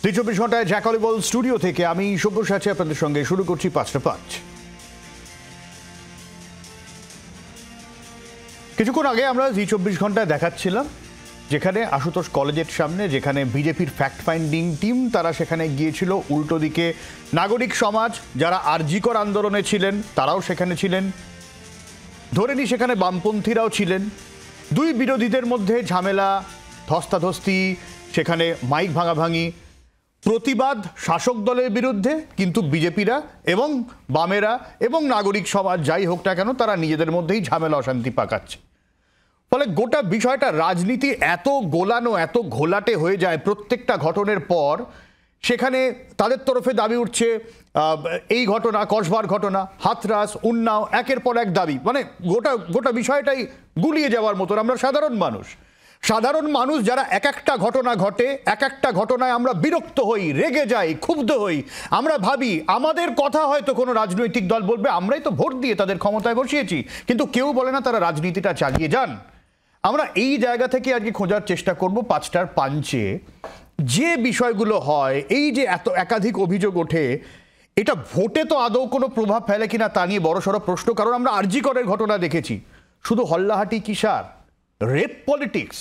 ২৪ ঘন্টায় জ্যাকলিবল স্টুডিও থেকে আমি সব্যসাচী আপনাদের সঙ্গে শুরু করছি ৫টা ৫। কিছুক্ষণ আগে আমরা জি২৪ ঘন্টায় দেখাচ্ছিলাম যেখানে আশুতোষ কলেজের সামনে, যেখানে বিজেপির ফ্যাক্ট ফাইন্ডিং টিম তারা সেখানে গিয়েছিল। উল্টো দিকে নাগরিক সমাজ যারা আরজিকর আন্দোলনে ছিলেন তারাও সেখানে ছিলেন। ধরে নি সেখানে বামপন্থীরাও ছিলেন। দুই বিরোধীদের মধ্যে ঝামেলা, ধস্তাধস্তি, সেখানে মাইক ভাঙাভাঙি, প্রতিবাদ শাসক দলের বিরুদ্ধে, কিন্তু বিজেপিরা এবং বামেরা এবং নাগরিক সমাজ যাই হোক না কেন তারা নিজেদের মধ্যেই ঝামেলা অশান্তি পাকাচ্ছে। ফলে গোটা বিষয়টা রাজনীতি এত গোলানো, এত ঘোলাটে হয়ে যায় প্রত্যেকটা ঘটনার পর। সেখানে তাদের তরফে দাবি উঠছে এই ঘটনা, কসবার ঘটনা, হাথরাস, উন্নাও, একের পর এক দাবি, মানে গোটা বিষয়টাই গুলিয়ে যাওয়ার মতো। আমরা সাধারণ মানুষ যারা এক একটা ঘটনা ঘটে, এক একটা ঘটনায় আমরা বিরক্ত হই, রেগে যাই, ক্ষুব্ধ হই। আমরা ভাবি আমাদের কথা হয়তো কোনো রাজনৈতিক দল বলবে, আমরাই তো ভোট দিয়ে তাদের ক্ষমতায় বসিয়েছি, কিন্তু কেউ বলে না তারা রাজনীতিটা চালিয়ে যান। আমরা এই জায়গা থেকে আজকে খোঁজার চেষ্টা করব ৫টার পাঞ্চে যে বিষয়গুলো হয়, এই যে এত একাধিক অভিযোগ ওঠে, এটা ভোটে তো আদৌ কোনো প্রভাব ফেলে কিনা তা নিয়ে বড়সড় প্রশ্ন। কারণ আমরা আরজিকরের ঘটনা দেখেছি, শুধু হল্লাহাটি কিসার, রেপ পলিটিক্স,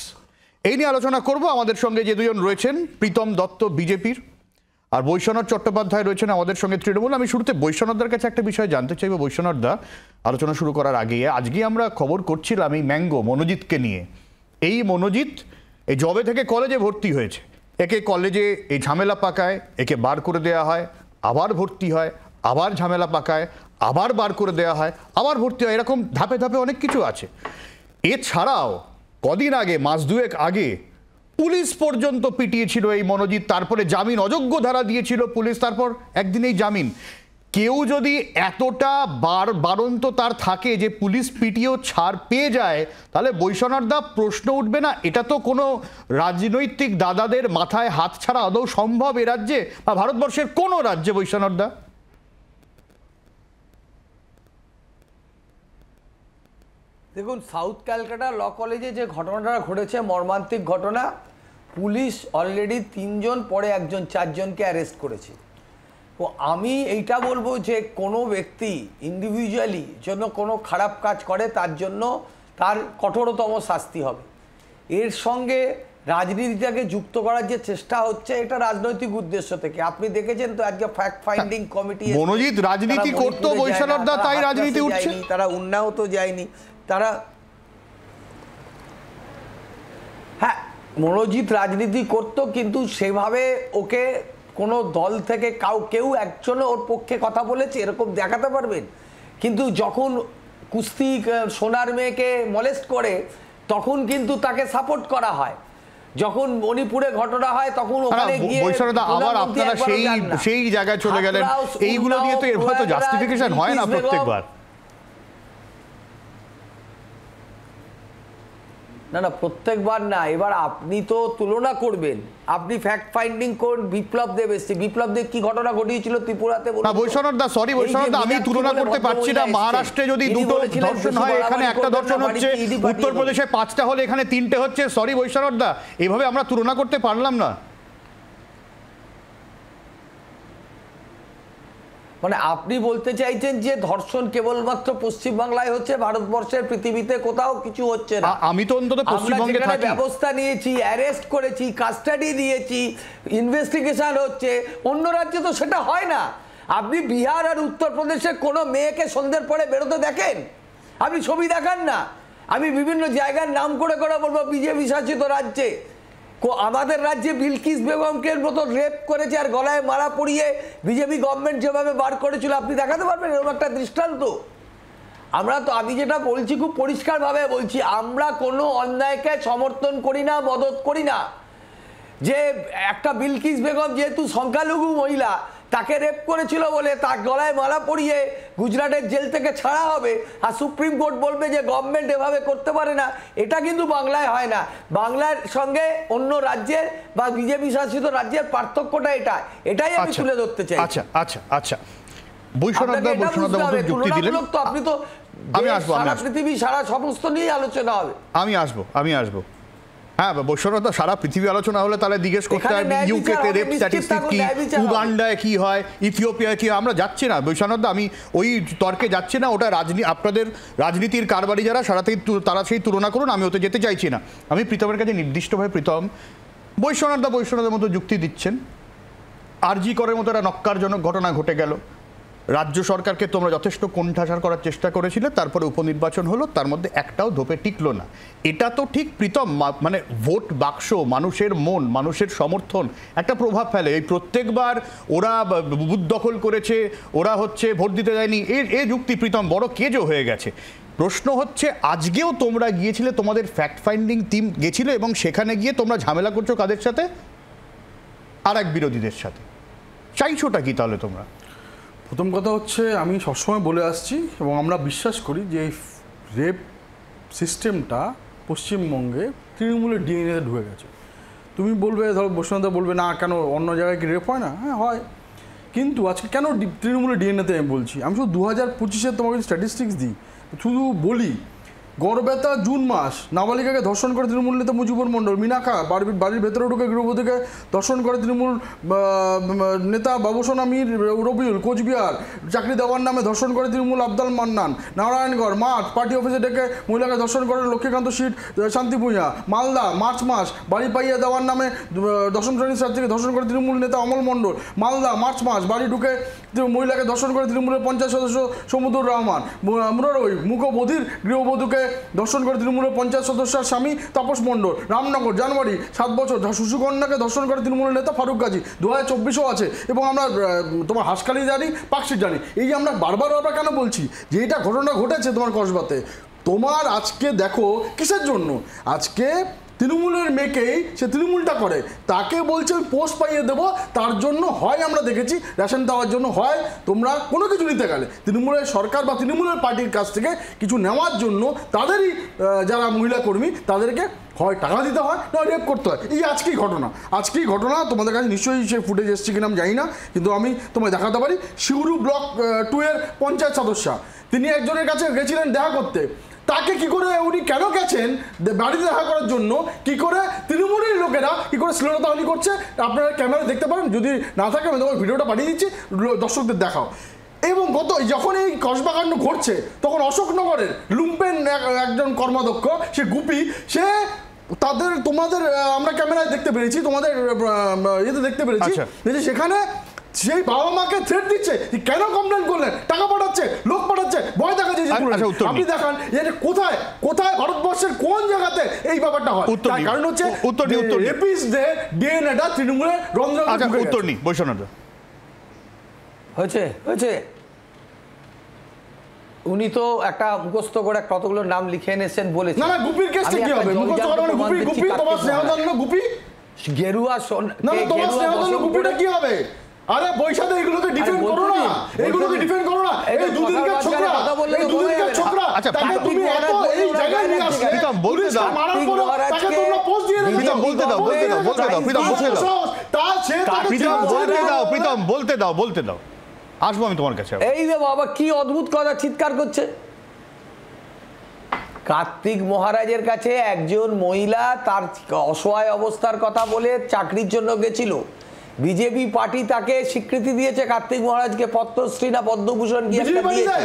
এই নিয়ে আলোচনা করব। আমাদের সঙ্গে যে দুজন রয়েছেন, প্রীতম দত্ত বিজেপির আর বৈশ্বনাথ চট্টোপাধ্যায় রয়েছেন আমাদের সঙ্গে তৃণমূল। আমি শুরুতে বৈশ্বনাথদার কাছে একটা বিষয় জানতে চাইব। বৈশ্বনাথদা, আলোচনা শুরু করার আগে আজকে আমরা খবর করছিলাম এই ম্যাঙ্গো মনোজিৎকে নিয়ে। এই মনোজিৎ এই জবে থেকে কলেজে ভর্তি হয়েছে, একে কলেজে এই ঝামেলা পাকায়, একে বার করে দেওয়া হয়, আবার ভর্তি হয়, আবার ঝামেলা পাকায়, আবার বার করে দেওয়া হয়, আবার ভর্তি হয়, এরকম ধাপে ধাপে অনেক কিছু আছে। এছাড়াও কদিন আগে, মাস দুয়েক আগে, পুলিশ পর্যন্ত পিটিয়েছিল এই মনোজিৎ, তারপরে জামিন অযোগ্য ধারা দিয়েছিল পুলিশ, তারপর একদিনেই জামিন। কেউ যদি এতটা বারন্ত তার থাকে যে পুলিশ পিটিয়েও ছাড় পেয়ে যায়, তাহলে বৈশ্বনাথদা প্রশ্ন উঠবে না, এটা তো কোনো রাজনৈতিক দাদাদের মাথায় হাত ছাড়া আদৌ সম্ভব এ রাজ্যে বা ভারতবর্ষের কোনো রাজ্যে? বৈশ্বনাথদা, দেখুন, সাউথ ক্যালকাটা ল কলেজে যে ঘটনাটা ঘটেছে, মর্মান্তিক ঘটনা। পুলিশ অলরেডি 3 জন, পরে একজন, 4 জনকে অ্যারেস্ট করেছে। তো আমি এইটা বলবো যে কোনো ব্যক্তি ইন্ডিভিজুয়ালি জন্য কোনো খারাপ কাজ করে তার জন্য তার কঠোরতম শাস্তি হবে। এর সঙ্গে রাজনীতিটাকে যুক্ত করার যে চেষ্টা হচ্ছে, এটা রাজনৈতিক উদ্দেশ্য থেকে। আপনি দেখেছেন তো আজকে ফ্যাক্ট ফাইন্ডিং কমিটি, মনোজিৎ রাজনীতি করতো বৈশ্বনাথদা, তাই রাজনীতি উঠছে। তারা উন্নাও তো যায়নি, তারা, হ্যাঁ মনোজিৎ রাজনীতি করতো, কিন্তু সেভাবে ওকে কোনো দল থেকে কেউ একজনও ওর পক্ষে কথা বলেছে এরকম দেখাতে পারবেন? কিন্তু যখন কুস্তি সোনার মেয়েকে মলেস্ট করে তখন কিন্তু তাকে সাপোর্ট করা হয়। যখন মণিপুরে ঘটনা হয় তখন ওখানে গিয়ে আবার আপনারা সেই জায়গায় চলে গেলেন। এইগুলো নিয়ে তো এর হয়তো জাস্টিফিকেশন হয় না প্রত্যেকবার। না, প্রত্যেকবার না। এবার আপনি তো তুলনা করবেন, আপনি ফ্যাক্ট ফাইন্ডিং করুন। বিপ্লব দেব এসছে, বিপ্লব দেব কি ঘটনা ঘটিয়েছিল ত্রিপুরাতে? বৈশ্বনাথদা, সরি বৈশ্বনাথদা, আমি তুলনা করতে পারছি না। মহারাষ্ট্রে যদি 2টো ধর্ষণ হয়, এখানে একটা ধর্ষণ হচ্ছে, উত্তরপ্রদেশে 5টা হলে এখানে 3টে হচ্ছে। সরি বৈশ্বনাথদা, এভাবে আমরা তুলনা করতে পারলাম না। মানে আপনি বলতে চাইছেন যে ধর্ষণ কেবলমাত্র পশ্চিমবাংলায় হচ্ছে, ভারতবর্ষের পৃথিবীতে কোথাও কিছু হচ্ছে না? আমি তো অন্তত পশ্চিমবঙ্গে থাকি। ব্যবস্থা নিয়েছি, অ্যারেস্ট করেছি, কাস্টাডি দিয়েছি, ইনভেস্টিগেশন হচ্ছে, অন্য রাজ্যে তো সেটা হয় না। আপনি বিহার আর উত্তরপ্রদেশে কোনো মেয়েকে সন্ধ্যের পরে বেরোতে দেখেন? আপনি ছবি দেখান না। আমি বিভিন্ন জায়গার নাম করে বলবো, বিজেপি শাসিত রাজ্যে, আমাদের রাজ্যে বিলকিস বেগমকে মতো রেপ করেছে আর গলায় মালা পরিয়ে বিজেপি গভর্নমেন্ট যেভাবে বার করেছিল, আপনি দেখাতে পারবেন এরকম একটা দৃষ্টান্ত? আমি যেটা বলছি খুব পরিষ্কারভাবে বলছি, আমরা কোনো অন্যায়কে সমর্থন করি না, মদত করি না। যে একটা বিলকিস বেগম যেহেতু সংখ্যালঘু মহিলা, তাকে রেপ করেছিল বলে তার গলায় মালা পরিয়ে গুজরাটের জেল থেকে ছাড়া হবে, আর সুপ্রিম কোর্ট বলবে যে গভর্নমেন্ট এভাবে করতে পারে না, এটা কিন্তু বাংলায় হয় না। বাংলার সঙ্গে অন্য রাজ্যের বা বিজেপি শাসিত রাজ্যের পার্থক্যটা এটাই আমি তুলে ধরতে চাই। আচ্ছা আচ্ছা আচ্ছা, বৈশ্বনাথদা যুক্তি দিলেন। তো আপনি তো সারা পৃথিবী, সারা সমস্ত নিয়ে আলোচনা হবে। আমি আসবো। হ্যাঁ, বৈশ্বরতা সারা পৃথিবী আলোচনা হলে তাহলে জিজ্ঞেস করতে হবে ইউকেতে রেপ স্ট্যাটিস্টিক কি, উগান্ডায় কি হয়, ইথিওপিয়ায় কি হয়। আমরা যাচ্ছি না বৈশ্বরতা, আমি ওই তর্কে যাচ্ছি না। ওটা আপনাদের রাজনীতির কারবারি যারা তারা সেই তুলনা করুন, আমি ওতে যেতে চাইছি না। আমি প্রীতমের কাছে নির্দিষ্টভাবে প্রীতম বৈশ্বরতার মতো যুক্তি দিচ্ছেন। আরজি করের মতো একটা নক্কারজনক ঘটনা ঘটে গেল, রাজ্য সরকারকে তোমরা যথেষ্ট কোণঠাসা করার চেষ্টা করেছিলে, তারপরে উপনির্বাচন হলো, তার মধ্যে একটাও ধোপে টিকলো না। এটা তো ঠিক প্রীতম, মানে ভোট বাক্স, মানুষের মন, মানুষের সমর্থন একটা প্রভাব ফেলে। এই প্রত্যেকবার ওরা বুথ দখল করেছে, ওরা ভোট দিতে দেয়নি, এই যুক্তি প্রীতম বড় কেজো হয়ে গেছে। প্রশ্ন হচ্ছে, আজকেও তোমরা গিয়েছিলে, তোমাদের ফ্যাক্ট ফাইন্ডিং টিম গেছিল, এবং সেখানে গিয়ে তোমরা ঝামেলা করছো কাদের সাথে? আর এক বিরোধীদের সাথে। চাইছোটা কি তাহলে তোমরা? প্রথম কথা হচ্ছে, আমি সবসময় বলে আসছি এবং আমরা বিশ্বাস করি যে এই রেপ সিস্টেমটা পশ্চিমবঙ্গে তৃণমূলের ডিএনএতে ঢুকে গেছে। তুমি বলবে, ধরো বৈষ্ণবদা বলবে না কেন অন্য জায়গায় কি রেপ হয় না? হ্যাঁ হয়, কিন্তু আজকে কেন তৃণমূলের ডিএনএতে আমি বলছি, আমি শুধু 2025-এর তোমাকে স্ট্যাটিস্টিক্স দিই, শুধু বলি গড়বেতা জুন মাস নাবালিকাকে ধর্ষণ করে তৃণমূল নেতা মুজিবুর মণ্ডল, মিনাখা বাড়ির ভেতরে ঢুকে গৃহবধূকে ধর্ষণ করে তৃণমূল নেতা বাবুসোনা মীর রবিউল, কোচবিহার চাকরি দেওয়ার নামে ধর্ষণ করে তৃণমূল আবদাল মান্নান, নারায়ণগড় মাঠ পার্টি অফিসে ডেকে মহিলাকে ধর্ষণ করে লক্ষ্মীকান্ত শীট শান্তিভূঁইয়া, মালদা মার্চ মাস বাড়ি পাইয়ে দেওয়ার নামে দশম শ্রেণীর ছাত্রীকে ধর্ষণ করে তৃণমূল নেতা অমল মণ্ডল, মালদা মার্চ মাস বাড়ি ঢুকে মহিলাকে ধর্ষণ করে তৃণমূলের পঞ্চায়েত সদস্য সমুদুর রহমান, মুরারই মুখবধির গৃহবধূকে ধর্ষণ করে তৃণমূলের পঞ্চায়েত সদস্যের স্বামী তাপস মণ্ডল, রামনগর জানুয়ারি 7 বছর শিশুকন্যাকে ধর্ষণ করে তৃণমূলের নেতা ফারুক গাজী, 2024-ও আছে। এবং আমরা তোমার হাসখালি জানি, পাকশিট জানি। এই যে আমরা বারবার কেন বলছি যে এটা ঘটনা ঘটেছে তোমার কসবাতে, তোমার আজকে দেখো কিসের জন্য আজকে তৃণমূলের মেয়েকেই সে তৃণমূলটা করে, তাকে বলছে আমি পোস্ট পাইয়ে দেবো, তার জন্য হয় আমরা দেখেছি রেশন দেওয়ার জন্য, হয় তোমরা কোনো কিছু নিতে গেলে তৃণমূলের সরকার বা তৃণমূলের পার্টির কাছ থেকে কিছু নেওয়ার জন্য তাদেরই যারা মহিলা কর্মী তাদেরকে হয় টাকা দিতে হয়, না রেপ করতে হয়। এই আজকেই ঘটনা তোমাদের কাছে নিশ্চয়ই সে ফুটেজ এসছে কিনা আমি জানি না, কিন্তু আমি তোমায় দেখাতে পারি। শিউরু ব্লক 2-এর পঞ্চায়েত সদস্যা, তিনি একজনের কাছে গেছিলেন দেখা করতে, তাকে কি করে উনি কেন গেছেন বাড়িতে দেখা করার জন্য, কি করে তৃণমূলের লোকেরা কি করে শ্লীলতাহানি করছে আপনারা ক্যামেরায় দেখতে পারেন, যদি না থাকে আমি তোমার ভিডিওটা পাঠিয়ে দিচ্ছি, দর্শকদের দেখাও। এবং যখন এই কসবাকাণ্ড ঘটছে তখন অশোকনগরের লুম্পেন একজন কর্মাধ্যক্ষ, সে গুপি, সে তোমাদের আমরা ক্যামেরায় দেখতে পেরেছি, তোমাদের ইয়েতে দেখতে পেরেছি যে সেখানে সেই বাবা মাকে থ্রেট দিচ্ছে, কেন কমপ্লেন করলেন, টাকা পাঠাচ্ছে, লোক পাঠাচ্ছে, ভয় দেখা যায়। আপনি দেখান এটা কোথায় ভারতবর্ষের কোন জায়গাতে এই ব্যাপারটা হয়? তার কারণ হচ্ছে রেপিস্টদের ডিএনএটা তৃণমূলের রন্ধ্রে। উত্তর নেই বৈষ্ণব হয়েছে। উনি তো একটা মুখস্থ করে কতগুলো নাম লিখে এনেছেন বলেছেন। না গুপির কেসটা কি হবে? মুখস্থ করা মানে গুপি তোমার স্নেহধন্য গুপি, গেরুয়া না তোমার স্নেহধন্য গুপিটা কি হবে? আরে বৈশাখে এগুলোকে ডিফেন্ড করো না, এই দুদিনকার ছোকরা, আচ্ছা তুমি এত এই জায়গায় নিয়ে আসলে বলতে দাও, মারার পর তাকে তোমরা পোস্ট দিয়ে রেখেছো, বলতে দাও প্রীতম বলতে দাও, আসবো আমি তোমার কাছে। এই যে বাবা কি অদ্ভুত কথা চিৎকার করছে। কার্তিক মহারাজের কাছে একজন মহিলা তার অসহায় অবস্থার কথা বলে চাকরির জন্য গেছিল, বিজেপি পার্টি তাকে স্বীকৃতি দিয়েছে কার্তিক মহারাজকে পদ্মশ্রী না পদ্মভূষণ কি একটা দিয়েছে।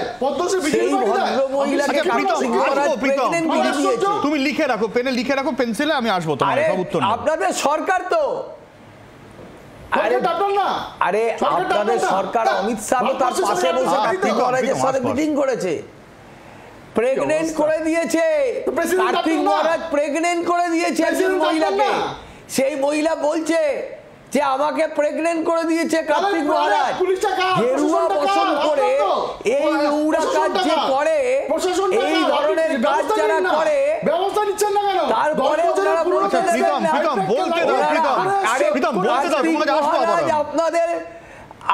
সেই ভদ্র মহিলাকে কার্তিক মহারাজ প্রেগন্যান্ট করে দিয়েছে। তুমি লিখে রাখো, পেনে লিখে রাখো, পেন্সিলে, আমি আসবো তোমার সব উত্তর। আপনাদের সরকার তো, আরে আপনাদের সরকার অমিত শাহ তার পাশে বসে কার্তিক মহারাজের সাথে মিটিং করেছে, প্রেগন্যান্ট করে দিয়েছে। কার্তিক মহারাজ প্রেগন্যান্ট করে দিয়েছে একজন মহিলাকে, সেই মহিলা বলছে যে আমাকে প্রেগন্যান্ট করে দিয়েছে কার্তিক মহারাজ। গেরুয়া বসন করে এই নোংরা কাজ যে করে, এই ধরনের কাজ যারা করে, ব্যবস্থা নিচ্ছেন না কেন? তারপরে ওনারা বলতে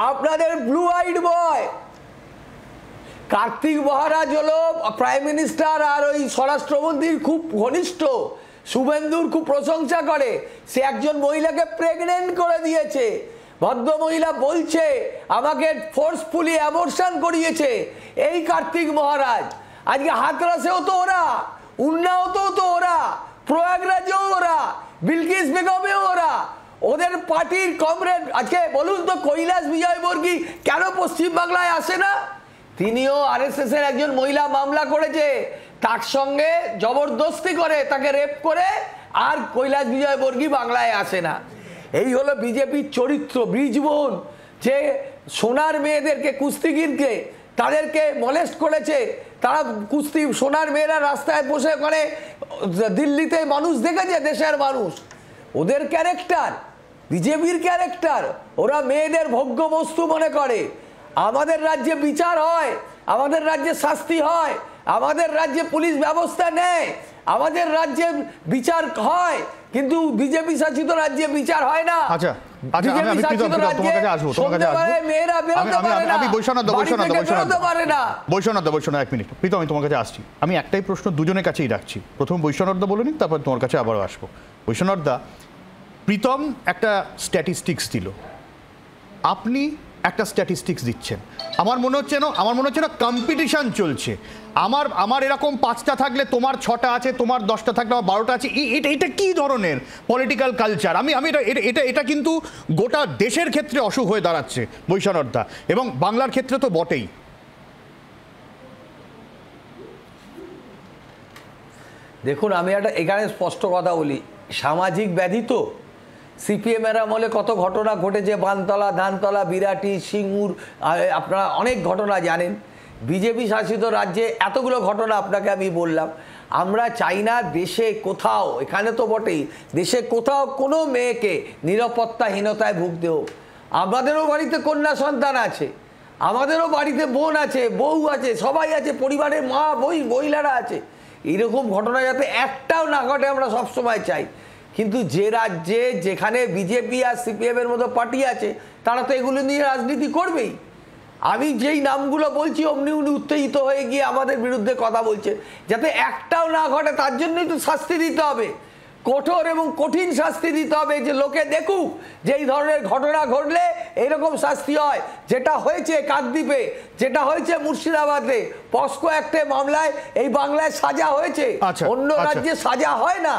আপনাদের ব্লু আইড বয়। কার্তিক মহারাজ হলো প্রাইম মিনিস্টার আর ওই স্বরাষ্ট্রমন্ত্রীর খুব ঘনিষ্ঠ, শুভেন্দুর খুব প্রশংসা করে। সে একজন মহিলাকে প্রেগন্যান্ট করে দিয়েছে, ভদ্র মহিলা বলছে আমাকে ফোর্সফুলি অ্যাবর্শন করিয়েছে এই কার্তিক মহারাজ। আজকে হাতরাসেও তো ওরা, উন্নাওতেও তো ওরা, প্রয়াগরাজেও ওরা, বিলকিস বেগমেও ওরা, ওদের পার্টির কমরেড। আজকে বলুন তো কৈলাস বিজয়বর্গী কেন পশ্চিমবাংলায় আসে না? তিনিও আরএসএস এর একজন মহিলা মামলা করেছে, তার সঙ্গে জবরদস্তি করে তাকে রেপ করে, আর কৈলাস বিজয়বর্গী বাংলায় আসে না। এই হলো বিজেপির চরিত্র। ব্রিজমোহন যে সোনার মেয়েদেরকে, কুস্তিগিরকে তাদেরকে মলেস্ট করেছে, তারা কুস্তি সোনার মেয়েরা রাস্তায় বসে ওখানে দিল্লিতে মানুষ দেখেছে, দেশের মানুষ। ওদের ক্যারেক্টার, বিজেপির ক্যারেক্টার, ওরা মেয়েদের ভোগ্য বস্তু মনে করে। আমাদের রাজ্যে বিচার হয়, আমাদের রাজ্যে শাস্তি হয়, আমাদের রাজ্যে পুলিশ ব্যবস্থা নেয়, আমাদের রাজ্যে বিচার হয়, কিন্তু বিজেপি শাসিত রাজ্যে বিচার হয় না। আচ্ছা আচ্ছা, আমি তোমার কাছে আসবো, তোমার কাছে আসবো। মেয়েরা বেরোতে পারে না, আমি বৈশ্বনাথ পারে না। বৈশ্বনাথ, এক মিনিট প্রীতম, আমি তোমার কাছে আসছি। আমি একটাই প্রশ্ন দুজনের কাছেই রাখছি। প্রথম বৈশ্বনাথ বলে নিন, তারপর তোমার কাছে আবারও আসবো। বৈশ্বনাথ, প্রীতম একটা স্ট্যাটিস্টিক্স দিল, আপনি একটা স্ট্যাটিস্টিক্স দিচ্ছেন। আমার মনে হচ্ছে না কম্পিটিশন চলছে। আমার এরকম 5টা থাকলে তোমার 6টা আছে, তোমার 10টা থাকলে আমার 12টা আছে। এটা কি ধরনের পলিটিক্যাল কালচার? আমি এটা কিন্তু গোটা দেশের ক্ষেত্রে অসুখ হয়ে দাঁড়াচ্ছে বৈশ্বনাথ, এবং বাংলার ক্ষেত্রে তো বটেই। দেখুন, আমি একটা এখানে স্পষ্ট কথা বলি, সামাজিক ব্যাধি তো। সিপিএমের আমলে কত ঘটনা ঘটেছে, বানতলা, ধানতলা, বিরাটি, সিঙ্গুর, আপনারা অনেক ঘটনা জানেন। বিজেপি শাসিত রাজ্যে এতগুলো ঘটনা আপনাকে আমি বললাম। আমরা চাই না দেশে কোথাও, এখানে তো বটেই, দেশে কোথাও কোনো মেয়েকে নিরাপত্তাহীনতায় ভুগতে হোক। আমাদেরও বাড়িতে কন্যা সন্তান আছে, আমাদেরও বাড়িতে বোন আছে, বউ আছে, সবাই আছে, পরিবারের মা মহিলারা আছে। এইরকম ঘটনা যাতে একটাও না ঘটে আমরা সবসময় চাই। কিন্তু যে রাজ্যে যেখানে বিজেপি আর সিপিএমের মতো পার্টি আছে, তারা তো এগুলো নিয়ে রাজনীতি করবেই। আমি যেই নামগুলো বলছি অমনি উনি উত্তেজিত হয়ে গিয়ে আমাদের বিরুদ্ধে কথা বলছে, যাতে একটাও না ঘটে তার জন্যই তো শাস্তি দিতে হবে, কঠোর এবং কঠিন শাস্তি দিতে হবে, যে লোকে দেখুক যে এই ধরনের ঘটনা ঘটলে এইরকম শাস্তি হয়। যেটা হয়েছে কাকদ্বীপে, যেটা হয়েছে মুর্শিদাবাদে, পস্কো অ্যাক্টে মামলায় এই বাংলায় সাজা হয়েছে, অন্য রাজ্যে সাজা হয় না।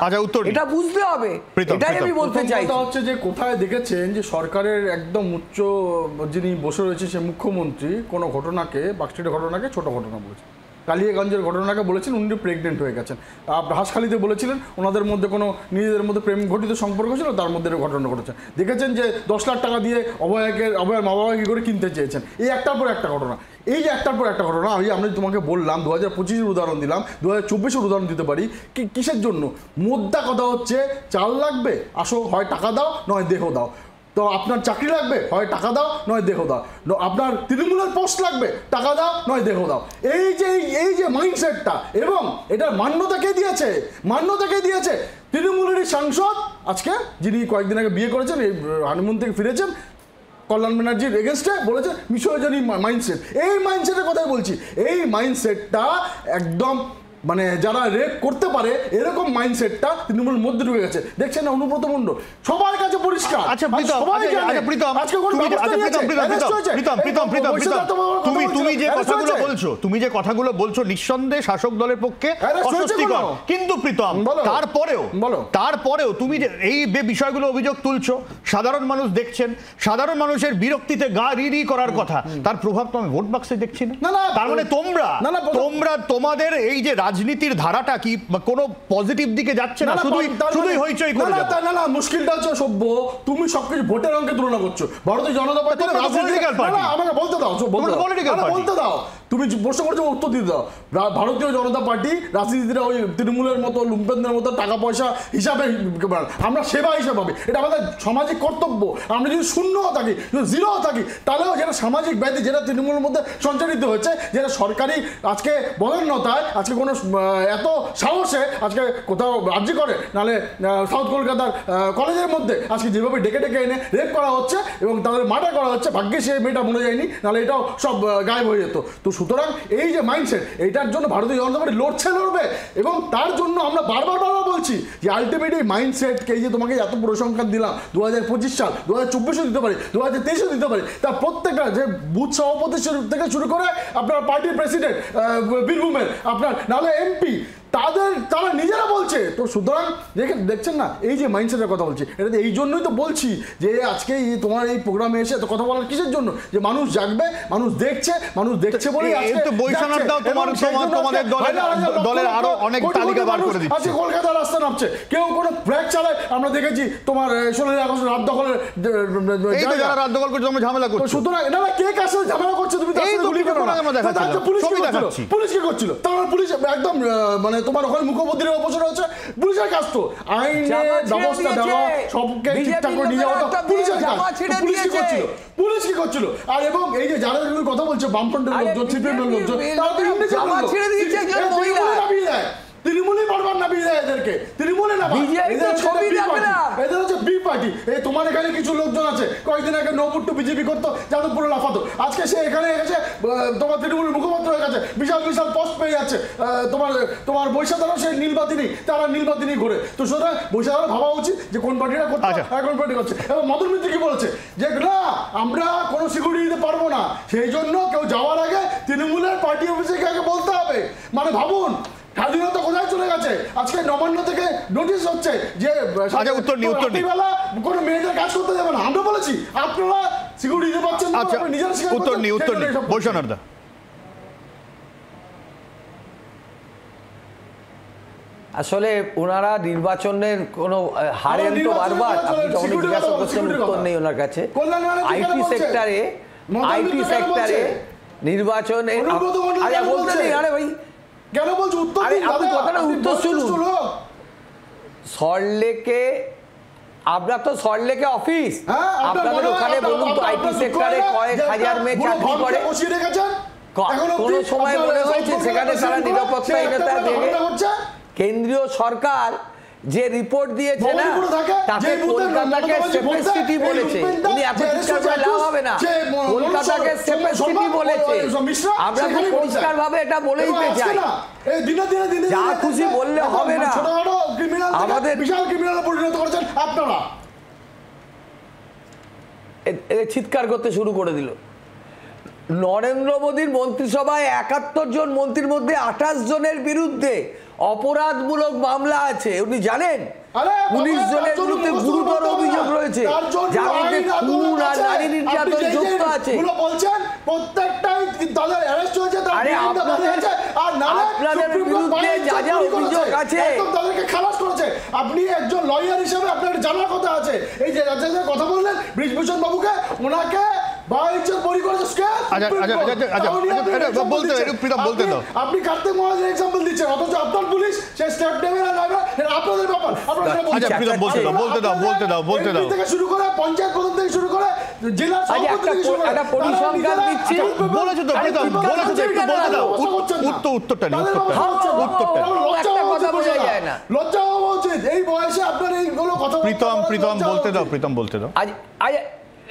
এটা বুঝতে হবে, এটাই আমি বলতে চাই। হচ্ছে যে কোথায় দেখেছেন যে সরকারের একদম উচ্চ যিনি বসে রয়েছে সে মুখ্যমন্ত্রী কোনো ঘটনাকে, বাক্সটির ঘটনাকে ছোট ঘটনা বলেছে। কালিয়াগঞ্জের ঘটনাকে বলেছেন উনি প্রেগনেন্ট হয়ে গেছেন। হাঁসখালিতে বলেছিলেন ওনাদের মধ্যে কোনো নিজেদের মধ্যে প্রেম ঘটিত সম্পর্ক ছিল, তার মধ্যে ঘটনা ঘটেছে। দেখেছেন যে 10 লাখ টাকা দিয়ে অভয়ের মা বাবা কী করে কিনতে চেয়েছেন। এই একটার পর একটা ঘটনা, এই যে একটার পর একটা ঘটনা। আমি তোমাকে বললাম 2025-এর উদাহরণ দিলাম, 2024-এর উদাহরণ দিতে পারি। কিসের জন্য? মোদ্দা কথা হচ্ছে চাল লাগবে, আসো, হয় টাকা দাও নয় দেহ দাও। তো আপনার চাকরি লাগবে, হয় টাকা দাও নয় দেহ দাও। আপনার তৃণমূলের পোস্ট লাগবে, টাকা দাও নয় দেহ দাও। এই যে মাইন্ডসেটটা, এবং এটার মান্যতা কে দিয়েছে? তৃণমূলেরই সাংসদ, আজকে যিনি কয়েকদিন আগে বিয়ে করেছেন, এই হানিমুন থেকে ফিরেছেন, কল্যাণ ব্যানার্জির এগেনস্টে বলেছে মিশরজনী মাইন্ডসেট। এই মাইন্ডসেটের কথাই বলছি। এই মাইন্ডসেটটা একদম মানে যারা রেপ করতে পারে এরকম মাইন্ডসেটটা তৃণমূলের মধ্যে ঢুকে গেছে। দেখছেন না অনুব্রত মন্ডল, সবার কাছে পরিষ্কার। তুমি যে কথাগুলো বলছো নিঃসন্দেহে শাসক দলের পক্ষে অস্বস্তিকর, কিন্তু প্রীতম তারপরেও তুমি যে এই বিষয়গুলো অভিযোগ তুলছো, সাধারণ মানুষ দেখছেন, সাধারণ মানুষের বিরক্তিতে গা রি করার কথা, তার প্রভাব তো আমি ভোট বাক্সে দেখছি না। তার মানে তোমরা তোমাদের এই যে রাজনীতির ধারাটা কি কোনো পজিটিভ দিকে যাচ্ছে না, শুধুই হইচই করে যাচ্ছে। না, মুশকিলটা হচ্ছে সভ্য, তুমি সবকিছু ভোটের অঙ্কে তুলনা করছো। ভারতীয় জনতা পার্টি আমাকে বলতে দাও, তুমি প্রশ্ন করছো উত্তর দিতে দাও। ভারতীয় জনতা পার্টি রাজনীতিরা ওই তৃণমূলের মতো লুম্পেনদের মতো টাকা পয়সা হিসাবে, আমরা সেবা হিসাবে পাবি, এটা আমাদের সামাজিক কর্তব্য। আমরা যদি শূন্যও থাকি, যদি জিরোও থাকি, তাহলেও যেটা সামাজিক ব্যাধি যেটা তৃণমূলের মধ্যে সঞ্চারিত হচ্ছে, যেটা সরকারি আজকে বদান্যতায়, আজকে কোনো এত সাহসে আজকে কোথাও রাজ্য করে, নাহলে সাউথ কলকাতার কলেজের মধ্যে আজকে যেভাবে ডেকে এনে রেপ করা হচ্ছে এবং তাদের মার্ডার করা হচ্ছে, ভাগ্যে সে মেয়েটা মনে যায়নি, নাহলে এটাও সব গায়েব হয়ে যেত। তো সুতরাং এই যে মাইন্ডসেট, এইটার জন্য ভারতীয় জনতা পার্টি লড়বে, এবং তার জন্য আমরা বারবার বলছি যে আলটিমেট এই মাইন্ডসেটকে, এই যে তোমাকে এত পরিসংখ্যান দিলাম, 2025 সাল, 2024-ও দিতে পারি, 2023-ও দিতে পারি, তার প্রত্যেকটা যে বুথ সভাপতি থেকে শুরু করে আপনার পার্টির প্রেসিডেন্ট বীরভূমের, আপনার নাহলে এমপি, তারা নিজেরা বলছে। তো সুতরাং দেখছেন না এই যে মাইন্ডসেটের কথা বলছি, এটা এই জন্যই তো বলছি যে আজকে তোমার এই প্রোগ্রামে এসে তো কথা বলার কিসের জন্য, যে মানুষ জাগবে, মানুষ দেখছে বলে দলের আরো অনেক তালিকা বার করে দিচ্ছে। আজকে কলকাতা রাস্তা নামছে, কেউ কোনো ব্রেক চালায়, আমরা দেখেছি তোমার 16 আগস্ট রাত দখলের যারা রাত দখল করছে ঝামেলা করছে। সুতরাং না কে কার সাথে ঝামেলা করছে তুমি পুলিশ কি করছিল, তার পুলিশ একদম মানে তোমার ওখানে মুখোপাধ্যায়ের অপসর হচ্ছে, পুলিশের কাজ তো আইনের ব্যবস্থা দেওয়া, সবকে ঠিকঠাক করে নিয়ে যাওয়া পুলিশের কাজ। পুলিশ কি করছিল? আর এবং এই যে যারা কথা বলছে বামফ্রন্টের লোকজন, সিপিএমের লোকজন, তারা তো তৃণমূলই বারবার নামিয়ে দেয় এদেরকে, তৃণমূলে না এদের হচ্ছে বি পার্টি। এই তোমার এখানে কিছু লোকজন আছে কয়েকদিন আগে নৌপুট্টু বিজেপি করতো, যাদবপুরে লাফাতো, আজকে সে এখানে এসেছে তোমার তৃণমূলের মুখপাত্র হয়ে গেছে, বিশাল বিশাল পোস্ট পেয়ে যাচ্ছে। তোমার বৈশাখারও সেই নীলবাতিনি, তারা নীলবাতিনি ঘুরে। তো সুতরাং বৈশাখারও ভাবা উচিত যে কোন পার্টিটা করছে, কোন পার্টি করছে। এবং মদন মিত্র কি বলেছে যে না আমরা কোনো সিকিউরিটি দিতে পারবো না, সেই জন্য কেউ যাওয়ার আগে তৃণমূলের পার্টি অফিসে আগে বলতে হবে। মানে ভাবুন স্বাধীনতা কোথায় চলে গেছে। আজকে নবান্ন থেকে নোটিশ হচ্ছে যে কোনো মেয়েদের কাজ করতে যাবে না। আমরা বলেছি আপনারা সিকিউরিটি দিতে পারছেন না, নিজেরা উত্তর নেই বৈশাখার দা। আসলে ওনারা নির্বাচনের কোনো হারেন তো বারবার, আপনি যখন জিজ্ঞাসা করছেন উত্তর নেই ওনার কাছে। আইটি সেক্টরে নির্বাচনে বলতে নেই। আরে ভাই কেন বলছো উত্তর? আরে আপনি কথাটা উত্তর শুনুন। সল্টলেকে আপনার তো সল্টলেকে অফিস, আপনাদের ওখানে বলুন তো আইটি সেক্টরে কয়েক হাজার মেয়ে চাকরি করে, কোন সময় মনে হয়েছে সেখানে তারা নিরাপত্তাহীনতা দেখে? কেন্দ্রীয় সরকার যে রিপোর্ট দিয়েছে না, তাকে কলকাতাকে সেফেস্ট সিটি বলেছে। উনি এত চিৎকার করে লাভ হবে না, কলকাতাকে সেফেস্ট সিটি বলেছে। আমরা খুব পরিষ্কার ভাবে এটা বলেই চাই, যা খুশি বললে হবে না। আমাদের বিশাল ক্রিমিনাল পরিণত করেছেন আপনারা। চিৎকার করতে শুরু করে দিল। নরেন্দ্র মোদীর মন্ত্রিসভায় 71 জন মন্ত্রীর মধ্যে 28 জনের বিরুদ্ধে অপরাধমূলক মামলা আছে, উনি জানেন? 19 জনের বিরুদ্ধে গুরুতর অভিযোগ রয়েছে, যার মধ্যে খুন আর নারী নির্যাতন যুক্ত আছে। আরে আপনাদের বিরুদ্ধে যা যা অভিযোগ আছে তাদেরকে খালাস করেছে। আপনি একজন লয়ার হিসেবে আপনার জানার কথা আছে। এই যে কথা বললেন বৃষভূষণ বাবুকে, ওনাকে আপনি কার্তিক মহারাজের এক্সাম্পল দিচ্ছেন, অথচ আপনার পুলিশ সে স্টেপ নেবে না, আপনাদের ব্যাপার। বলতে দাও থেকে শুরু করে পঞ্চায়েত প্রধান থেকে শুরু করে জেলা একটা পরিসংখ্যান দিচ্ছি, বলেছো তো উত্তরটা লজ্জা হওয়া উচিত এই বয়সে আপনার এইগুলো কথা। প্রীতম বলতে দাও। আজ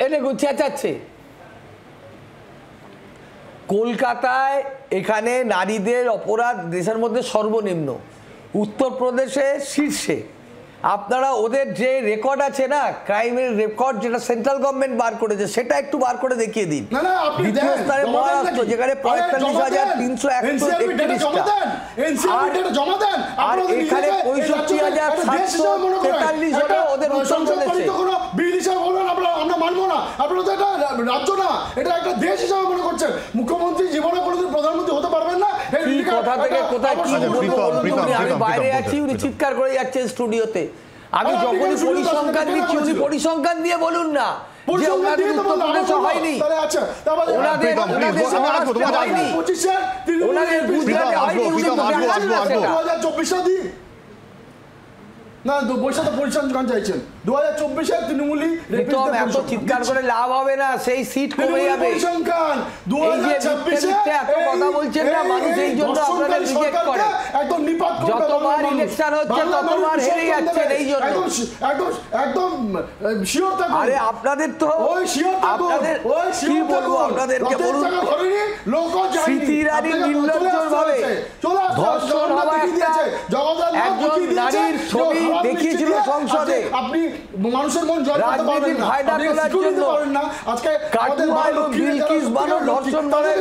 এনে চেঁচাচ্ছে কলকাতায়, এখানে নারীদের অপরাধ দেশের মধ্যে সর্বনিম্ন, উত্তরপ্রদেশে শীর্ষে। আপনারা ওদের যে রেকর্ড আছে না, ক্রাইমের রেকর্ড, যেটা সেন্ট্রাল গভর্নমেন্ট বার করেছে, সেটা একটু বার করে দেখিয়ে দিন। দ্বিতীয় স্থানে মহারাষ্ট্র, যেখানে 45,341টা, আর এখানে 65,743 হলো ওদের উত্তরপ্রদেশে। আমরা মানবো না, আপনারা তো এটা রাজ্য না, এটা একটা দেশ হিসাবে মনে করছেন। মুখ্যমন্ত্রী জীবনে কোনোদিন প্রধানমন্ত্রী হতে পারবেন না। এই কথা থেকে কোথায় কি বলবো? আমি বাইরে আছি, উনি চিৎকার করে যাচ্ছেন স্টুডিওতে। আমি যখনই পরিসংখ্যান দিচ্ছি, উনি পরিসংখ্যান দিয়ে বলুন না যে ওনাদের উত্তরপ্রদেশে হয়নি, ওনাদের মহারাষ্ট্রে হয়নি, ওনাদের গুজরাটে হয়নি, উনি তো দেখান না সেটা। 2024 না, বৈশাখে পরিসংখ্যান চাইছেন 2024-এ তৃণমূলী এত চিৎকার করে লাভ হবে না, সেই সিট কমে যাবে। পরিসংখ্যান 2026-এ এত কথা বলছেন না, মানুষ এই জন্য আপনাদের রিজেক্ট করে। একদম নিপাত করে, যতবার ইলেকশন হচ্ছে ততবার হেরে যাচ্ছেন এই জন্য। একদম শিওর থাকুন। আরে আপনাদের তো ওই শিওর থাকুন, আপনাদের কি বলবো, আপনাদেরকে বলুন স্মৃতি ইরানি নির্লজ্জভাবে ধর্ষণ হওয়া একজন নারীর ছবি দেখিয়েছিল সংসদে। আপনি মানুষের মন জয় করতে পারবেন না, ফায়দা তোলার জন্য আজকে কাটুয়া এবং বিলকিস বানো ধর্ষণ মানে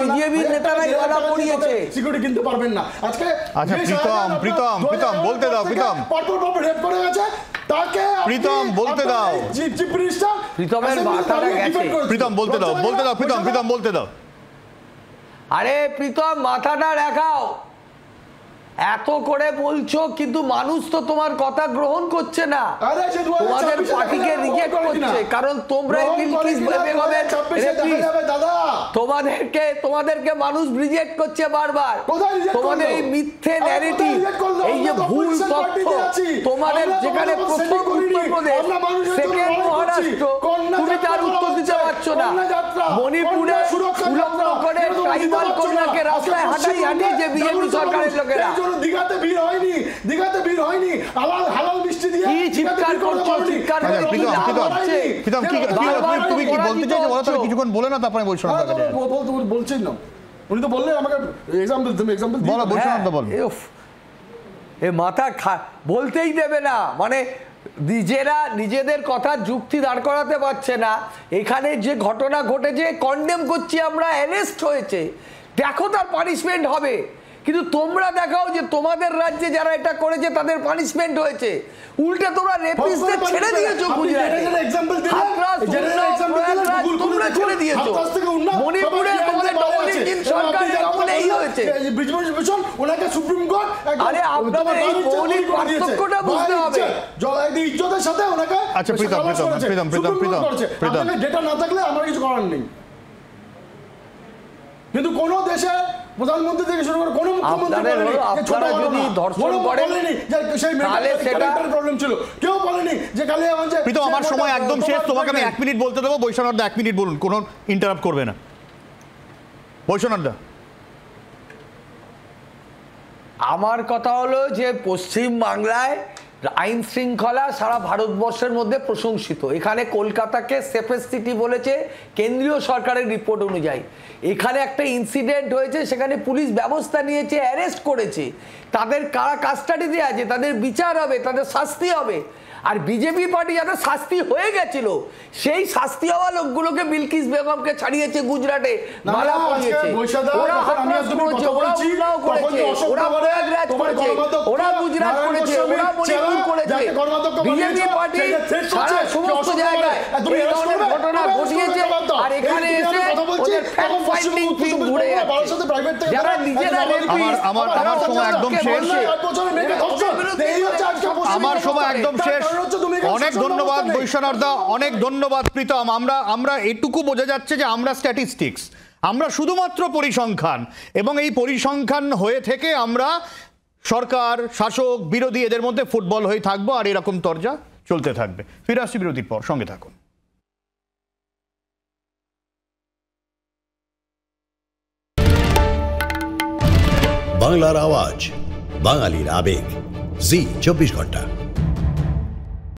বিজেপি নেতারাই গলা পড়িয়েছে, সিকিউরিটি কিনতে পারবেন না আজকে। আচ্ছা প্রীতম বলতে দাও, প্রীতম রেপ করে গেছে তাকে, প্রীতম বলতে দাও, চিফ মিনিস্টার প্রীতমের মাথাটা গেছে, প্রীতম বলতে দাও, প্রীতম বলতে দাও। আরে প্রীতম মাথাটা দেখাও, এত করে বলছো কিন্তু মানুষ তো তোমার কথা গ্রহণ করছে না, তোমাদের পার্টিকে রিজেক্ট করছে, কারণ তোমরা বিলকিস বেগমের তোমাদেরকে মানুষ রিজেক্ট করছে বারবার। তোমাদের এই মিথ্যে ন্যারেটিভ, এই যে ভুল তথ্য, তোমাদের যেখানে প্রথম উত্তরপ্রদেশ, সেকেন্ড মহারাষ্ট্র, তুমি তার উত্তর দিতে পারছো না। মণিপুরে উলঙ্গ করে ট্রাইবাল কন্যাকে রাস্তায় হাঁটিয়েছে বিজেপি সরকারের লোকেরা। দিঘাতে ভিড় হয়নি হালাল মিষ্টি দিয়ে তুমি কি বলতে চাইছো বলো, তাহলে কিছুক্ষণ বলে না তারপরে বলছো না, বলছেন না উনি তো বললেন আমাকে এক্সাম্পল বলো, বলছো না তো বলো। এ মাথা বলতেই দেবে না, মানে নিজেদের কথা যুক্তি দাঁড় করাতে পারছে না। এখানে যে ঘটনা ঘটেছে কন্ডেম করছি আমরা, অ্যারেস্ট হয়েছে, দেখো তার পানিশমেন্ট হবে, কিন্তু তোমরা দেখাও যে তোমাদের রাজ্যে যারা এটা করেছে তাদের পানিশমেন্ট হয়েছে, উল্টে তোমরা রেপিস্টদের ছেড়ে দিয়েছো গুজরাটে, তোমরা ছেড়ে দিয়েছো মণিপুরে, তোমাদের ডবল ইঞ্জিন সরকারের আমলেই হয়েছে। ওনাকে সুপ্রিম কোর্ট, আরে আপনাদের এই মৌলিক পার্থক্যটা বুঝতে হবে। ইজ্জতের সাথে ওনাকে, আচ্ছা প্রীতম ডেটা না থাকলে আমার কিছু করার নেই, কিন্তু কোন দেশে প্রধানমন্ত্রী থেকে শুরু করে কোন মুখ্যমন্ত্রী আপনারা যদি ধর্ষণ করেন তাহলে সেটা প্রবলেম ছিল, কেউ বলেনি যে কালে আমাদের। প্রীতম আমার সময় একদম শেষ, তোমাকে আমি 1 মিনিট বলতে দেবো, বৈশ্বনাথ দা 1 মিনিট বলুন, কোনো ইন্টারাপ্ট করবে না। বৈশ্বনাথ দা, আমার কথা হলো যে পশ্চিম বাংলায় আইন শৃঙ্খলা সারা ভারতবর্ষের মধ্যে প্রশংসিত। এখানে কলকাতাকে সেফেস্ট সিটি বলেছে কেন্দ্রীয় সরকারের রিপোর্ট অনুযায়ী। এখানে একটা ইনসিডেন্ট হয়েছে, সেখানে পুলিশ ব্যবস্থা নিয়েছে, অ্যারেস্ট করেছে, তাদের কারা কাস্টাডিতে আছে, তাদের বিচার হবে, তাদের শাস্তি হবে। আর বিজেপি পার্টি যাদের শাস্তি হয়ে গেছিল, সেই শাস্তি হওয়া লোকগুলোকে বিলকিস বেগমকে ছাড়িয়েছে গুজরাটে, মালা পরিয়েছে, ওরা হাতরাস করেছে, ওরা উন্নাও করেছে, ওরা প্রয়াগরাজ করেছে, ওরা গুজরাট করেছে, ওরা মণিপুর করেছে। বিজেপি পার্টি সারা সমস্ত জায়গায় এই ধরনের ঘটনা ঘটিয়েছে, আর এখানে এসে ওদের ফ্যাক্ট ফাইন্ডিং টিম ঘুরে যাচ্ছে, যারা নিজেরা আমার সময় একদম শেষ, আমার সময় একদম শেষ। অনেক ধন্যবাদ বৈশ্বনাথ দা, অনেক ধন্যবাদ প্রীতম। আমরা এটুকু বোঝা যাচ্ছে যে আমরা স্ট্যাটিস্টিক্স, আমরা শুধুমাত্র পরিসংখ্যান, এবং এই পরিসংখ্যান হয়ে থেকে আমরা সরকার, শাসক, বিরোধী এদের মধ্যে ফুটবল হয়ে থাকবো, আর এরকম তরজা চলতে থাকবে। ফিরে আসছি বিরতির পর, সঙ্গে থাকুন। বাংলার আওয়াজ, বাঙালির আবেগ, জি 24 ঘন্টা।